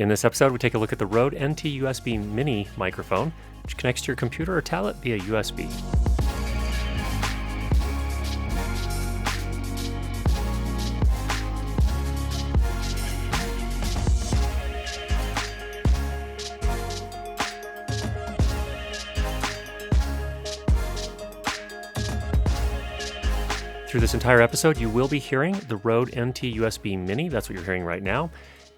In this episode, we take a look at the Rode NT USB Mini microphone, which connects to your computer or tablet via USB. Through this entire episode, you will be hearing the Rode NT USB Mini. That's what you're hearing right now.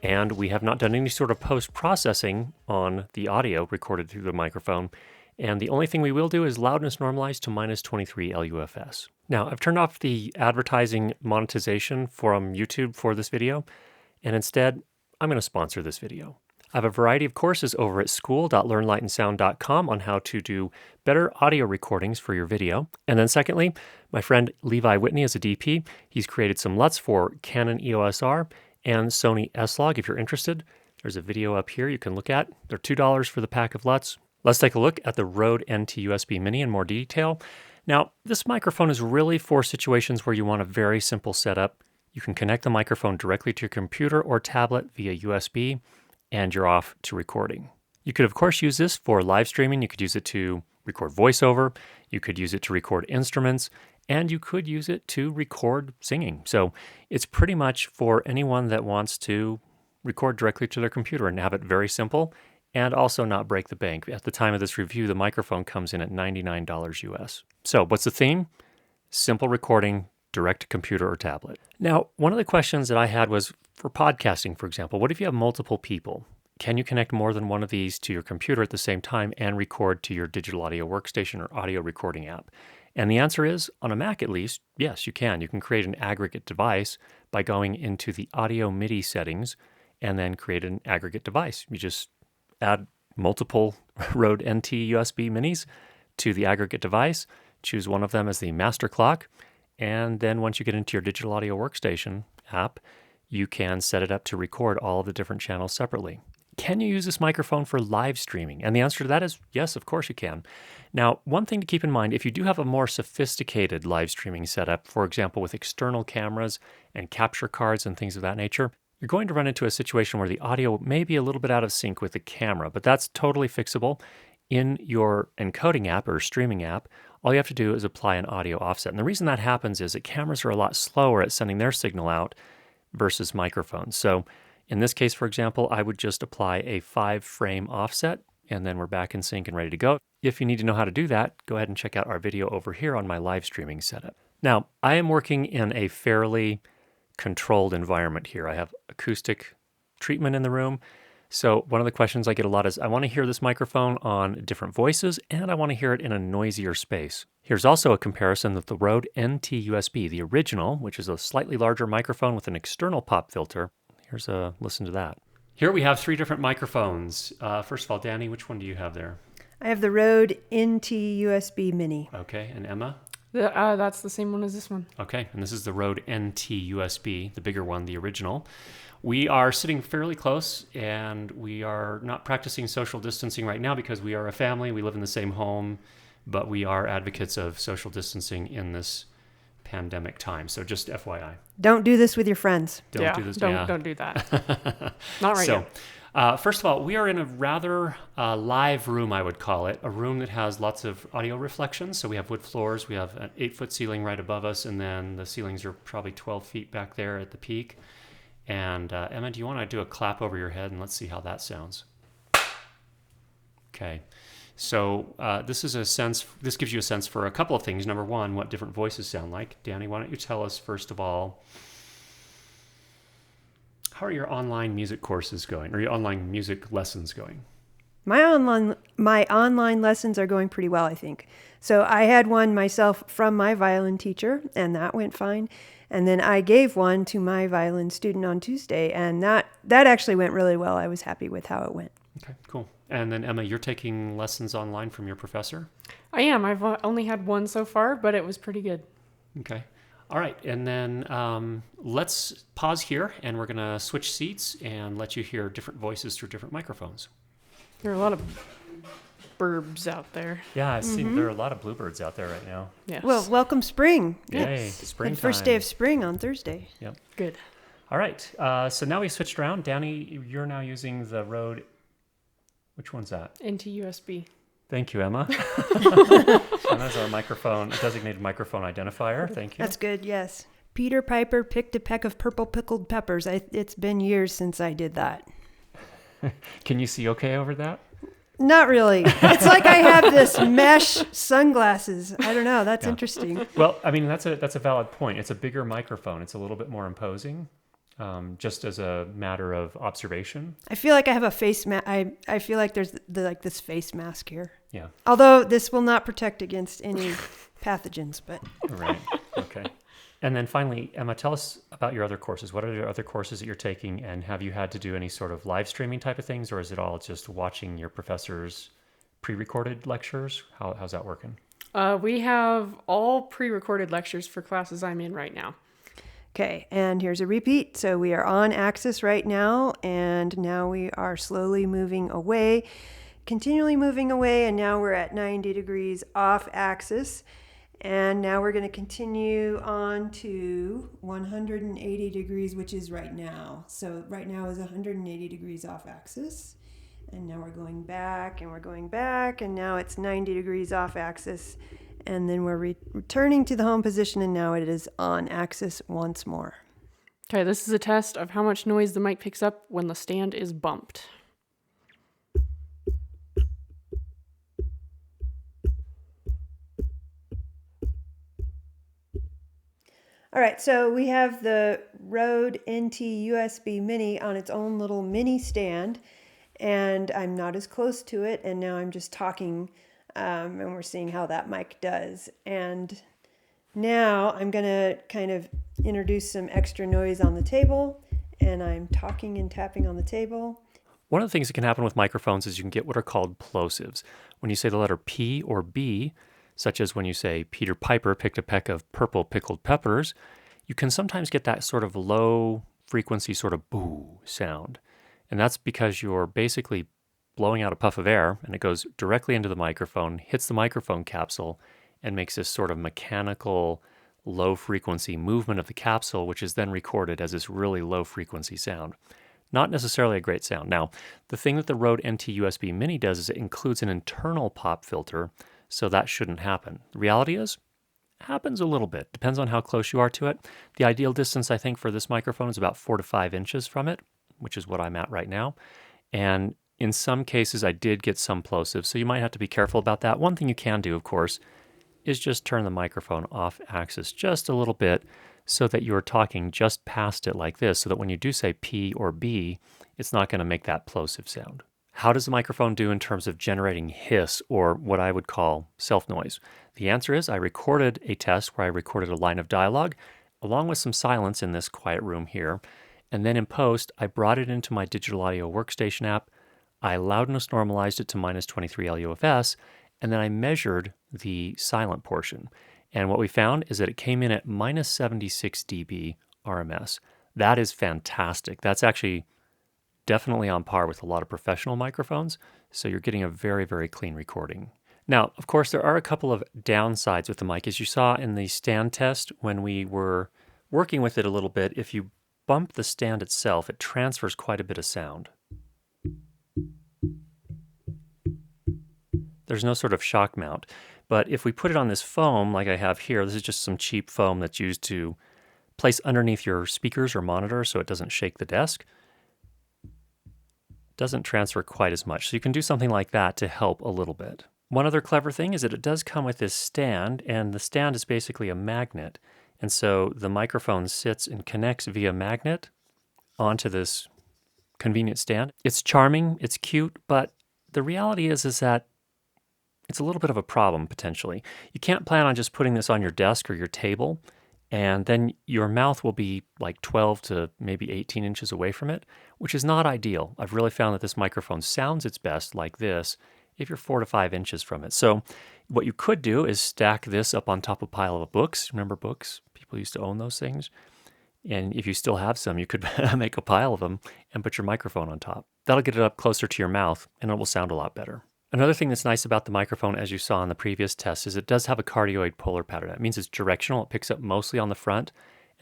And we have not done any sort of post-processing on the audio recorded through the microphone. And the only thing we will do is loudness normalize to minus 23 LUFS. Now, I've turned off the advertising monetization from YouTube for this video. And instead, I'm going to sponsor this video. I have a variety of courses over at school.learnlightandsound.com on how to do better audio recordings for your video. And then secondly, my friend Levi Whitney is a DP. He's created some LUTs for Canon EOS R and Sony S-Log. If you're interested, there's a video up here you can look at. They're $2 for the pack of LUTs. Let's take a look at the Rode NT USB Mini in more detail. Now, this microphone is really for situations where you want a very simple setup. You can connect the microphone directly to your computer or tablet via USB, and you're off to recording. You could, of course, use this for live streaming. You could use it to record voiceover. You could use it to record instruments, and you could use it to record singing. So it's pretty much for anyone that wants to record directly to their computer and have it very simple and also not break the bank. At the time of this review, the microphone comes in at $99 US. So what's the theme? Simple recording, direct to computer or tablet. Now, one of the questions that I had was for podcasting, for example, what if you have multiple people? Can you connect more than one of these to your computer at the same time and record to your digital audio workstation or audio recording app? And the answer is, on a Mac at least, yes, you can. You can create an aggregate device by going into the audio MIDI settings and then create an aggregate device. You just add multiple Rode NT USB Minis to the aggregate device, choose one of them as the master clock, and then once you get into your digital audio workstation app, you can set it up to record all of the different channels separately. Can you use this microphone for live streaming? And the answer to that is yes, of course you can. Now, one thing to keep in mind, if you do have a more sophisticated live streaming setup, for example, with external cameras and capture cards and things of that nature, you're going to run into a situation where the audio may be a little bit out of sync with the camera, but that's totally fixable. In your encoding app or streaming app, all you have to do is apply an audio offset. And the reason that happens is that cameras are a lot slower at sending their signal out versus microphones. So in this case, for example, I would just apply a 5-frame offset, and then we're back in sync and ready to go. If you need to know how to do that, go ahead and check out our video over here on my live streaming setup. Now, I am working in a fairly controlled environment here. I have acoustic treatment in the room. So one of the questions I get a lot is, I want to hear this microphone on different voices, and I want to hear it in a noisier space. Here's also a comparison with the Rode NT USB, the original, which is a slightly larger microphone with an external pop filter. Here's a listen to that. Here we have 3 different microphones. First of all, Danny, which one do you have there? I have the Rode NT USB Mini. Okay, and Emma? That's the same one as this one. Okay, and this is the Rode NT USB, the bigger one, the original. We are sitting fairly close, and we are not practicing social distancing right now because we are a family. We live in the same home, but we are advocates of social distancing in this pandemic time. So just FYI. Don't do this with your friends. Don't do this. Don't do that. Not right now. First of all, we are in a rather live room, I would call it, a room that has lots of audio reflections. So we have wood floors, we have an 8-foot ceiling right above us, and then the ceilings are probably 12 feet back there at the peak. And Emma, do you want to do a clap over your head, and let's see how that sounds? Okay. So this gives you a sense for a couple of things. Number one, what different voices sound like. Danny, why don't you tell us, first of all, how are your online music courses going, or your online music lessons going? My online lessons are going pretty well, I think. So I had one myself from my violin teacher, and that went fine. And then I gave one to my violin student on Tuesday, and that actually went really well. I was happy with how it went. Okay, cool. And then Emma, you're taking lessons online from your professor? I am. I've only had one so far, but it was pretty good. Okay. All right. And then let's pause here, and we're going to switch seats and let you hear different voices through different microphones. There are a lot of burbs out there. Yeah, I've seen there are a lot of bluebirds out there right now. Yes. Well, welcome spring. Yay, Yes. springtime. And first day of spring on Thursday. Yep. Good. All right. So now we switched around. Danny, you're now using the Rode. Which one's that? Into USB. Thank you, Emma. Emma's our microphone, a designated microphone identifier. Thank you. That's good, yes. Peter Piper picked a peck of purple pickled peppers. It's been years since I did that. Can you see okay over that? Not really. It's like I have this mesh sunglasses. I don't know. That's interesting. Well, I mean, that's a valid point. It's a bigger microphone. It's a little bit more imposing, just as a matter of observation. I feel like I have a face mask. I feel like there's this face mask here. Yeah. Although this will not protect against any pathogens, but. Right. Okay. And then finally, Emma, tell us about your other courses. What are your other courses that you're taking, and have you had to do any sort of live streaming type of things, or is it all just watching your professors' pre-recorded lectures? How's that working? We have all pre-recorded lectures for classes I'm in right now. Okay, and here's a repeat. So we are on axis right now, and now we are slowly moving away, continually moving away, and now we're at 90 degrees off axis. And now we're going to continue on to 180 degrees, which is right now. So right now is 180 degrees off axis. And now we're going back and we're going back. And now it's 90 degrees off axis. And then we're returning to the home position. And now it is on axis once more. Okay, this is a test of how much noise the mic picks up when the stand is bumped. All right, so we have the Rode NT USB Mini on its own little mini stand, and I'm not as close to it, and now I'm just talking, and we're seeing how that mic does. And now I'm going to kind of introduce some extra noise on the table, and I'm talking and tapping on the table. One of the things that can happen with microphones is you can get what are called plosives. When you say the letter P or B, such as when you say Peter Piper picked a peck of purple pickled peppers, you can sometimes get that sort of low frequency sort of boo sound. And that's because you're basically blowing out a puff of air and it goes directly into the microphone, hits the microphone capsule, and makes this sort of mechanical low frequency movement of the capsule, which is then recorded as this really low frequency sound. Not necessarily a great sound. Now, the thing that the Rode NT USB Mini does is it includes an internal pop filter, so that shouldn't happen. The reality is, it happens a little bit. Depends on how close you are to it. The ideal distance, I think, for this microphone is about 4 to 5 inches from it, which is what I'm at right now. And in some cases, I did get some plosives, so you might have to be careful about that. One thing you can do, of course, is just turn the microphone off axis just a little bit so that you're talking just past it like this, so that when you do say P or B, it's not going to make that plosive sound. How does the microphone do in terms of generating hiss, or what I would call self-noise? The answer is I recorded a test where I recorded a line of dialogue along with some silence in this quiet room here. And then in post, I brought it into my digital audio workstation app. I loudness normalized it to minus 23 LUFS, and then I measured the silent portion. And what we found is that it came in at minus 76 dB RMS. That is fantastic. That's actually definitely on par with a lot of professional microphones, so you're getting a very, very clean recording. Now, of course, there are a couple of downsides with the mic. As you saw in the stand test, when we were working with it a little bit, if you bump the stand itself, it transfers quite a bit of sound. There's no sort of shock mount, but if we put it on this foam like I have here, this is just some cheap foam that's used to place underneath your speakers or monitor so it doesn't shake the desk. Doesn't transfer quite as much. So you can do something like that to help a little bit. One other clever thing is that it does come with this stand, and the stand is basically a magnet. And so the microphone sits and connects via magnet onto this convenient stand. It's charming, it's cute, but the reality is that it's a little bit of a problem potentially. You can't plan on just putting this on your desk or your table, and then your mouth will be like 12 to maybe 18 inches away from it, which is not ideal. I've really found that this microphone sounds its best like this if you're 4 to 5 inches from it. So what you could do is stack this up on top of a pile of books. Remember books? People used to own those things. And if you still have some, you could make a pile of them and put your microphone on top. That'll get it up closer to your mouth, and it will sound a lot better. Another thing that's nice about the microphone, as you saw in the previous test, is it does have a cardioid polar pattern. That means it's directional. It picks up mostly on the front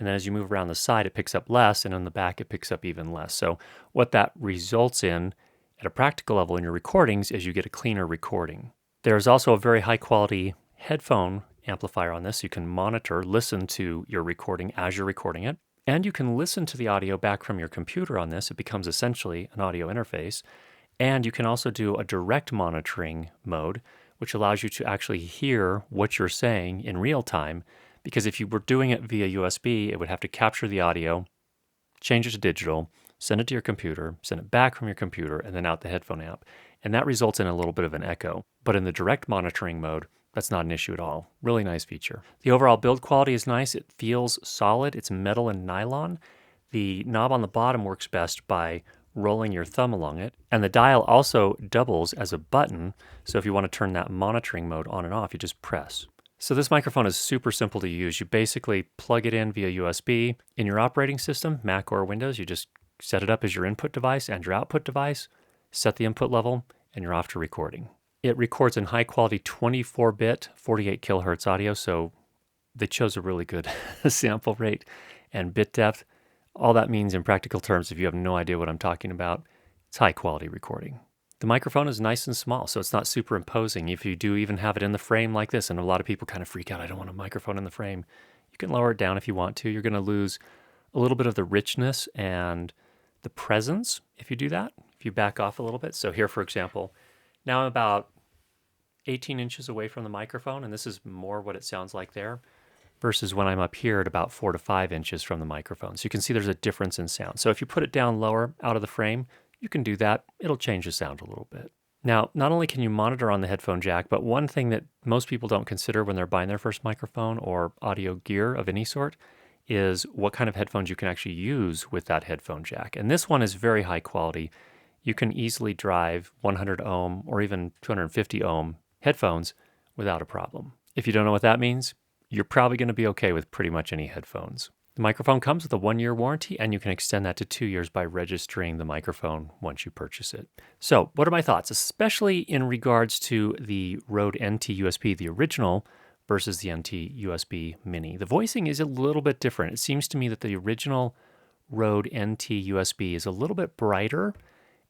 And then as you move around the side, it picks up less, and on the back, it picks up even less. So what that results in at a practical level in your recordings is you get a cleaner recording. There's also a very high quality headphone amplifier on this. You can monitor, listen to your recording as you're recording it, and you can listen to the audio back from your computer on this. It becomes essentially an audio interface. And you can also do a direct monitoring mode, which allows you to actually hear what you're saying in real time. Because if you were doing it via USB, it would have to capture the audio, change it to digital, send it to your computer, send it back from your computer, and then out the headphone amp. And that results in a little bit of an echo. But in the direct monitoring mode, that's not an issue at all. Really nice feature. The overall build quality is nice. It feels solid. It's metal and nylon. The knob on the bottom works best by rolling your thumb along it. And the dial also doubles as a button. So if you want to turn that monitoring mode on and off, you just press. So this microphone is super simple to use. You basically plug it in via USB. In your operating system, Mac or Windows, you just set it up as your input device and your output device, set the input level, and you're off to recording. It records in high quality 24-bit, 48 kilohertz audio, so they chose a really good sample rate and bit depth. All that means in practical terms, if you have no idea what I'm talking about, it's high quality recording. The microphone is nice and small, so it's not super imposing. If you do even have it in the frame like this, and a lot of people kind of freak out, I don't want a microphone in the frame, you can lower it down if you want to. You're going to lose a little bit of the richness and the presence if you do that, if you back off a little bit. So here, for example, now I'm about 18 inches away from the microphone, and this is more what it sounds like there, versus when I'm up here at about 4 to 5 inches from the microphone. So you can see there's a difference in sound. So if you put it down lower out of the frame, you can do that. It'll change the sound a little bit. Now, not only can you monitor on the headphone jack, but one thing that most people don't consider when they're buying their first microphone or audio gear of any sort is what kind of headphones you can actually use with that headphone jack. And this one is very high quality. You can easily drive 100 ohm or even 250 ohm headphones without a problem. If you don't know what that means, you're probably going to be okay with pretty much any headphones. The microphone comes with a 1-year warranty, and you can extend that to 2 years by registering the microphone once you purchase it. So what are my thoughts, especially in regards to the Rode NT USB, the original, versus the NT USB Mini? The voicing is a little bit different. It seems to me that the original Rode NT USB is a little bit brighter,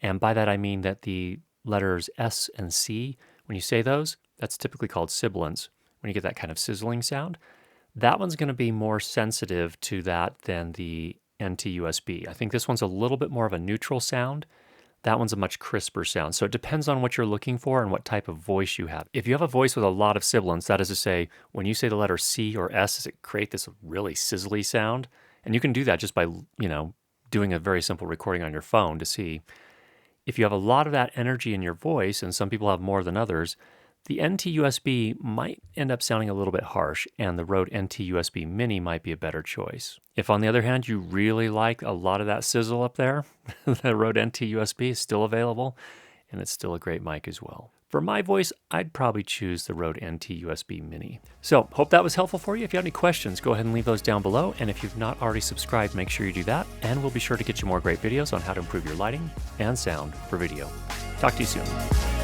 and by that I mean that the letters S and C, when you say those, that's typically called sibilants, when you get that kind of sizzling sound. That one's going to be more sensitive to that than the NT USB. I think this one's a little bit more of a neutral sound. That one's a much crisper sound. So it depends on what you're looking for and what type of voice you have. If you have a voice with a lot of sibilants, that is to say, when you say the letter C or S, does it create this really sizzly sound? And you can do that just by, doing a very simple recording on your phone to see. If you have a lot of that energy in your voice, and some people have more than others, the NT USB might end up sounding a little bit harsh, and the Rode NT USB Mini might be a better choice. If, on the other hand, you really like a lot of that sizzle up there, the Rode NT USB is still available, and it's still a great mic as well. For my voice, I'd probably choose the Rode NT USB Mini. So, hope that was helpful for you. If you have any questions, go ahead and leave those down below, and if you've not already subscribed, make sure you do that, and we'll be sure to get you more great videos on how to improve your lighting and sound for video. Talk to you soon.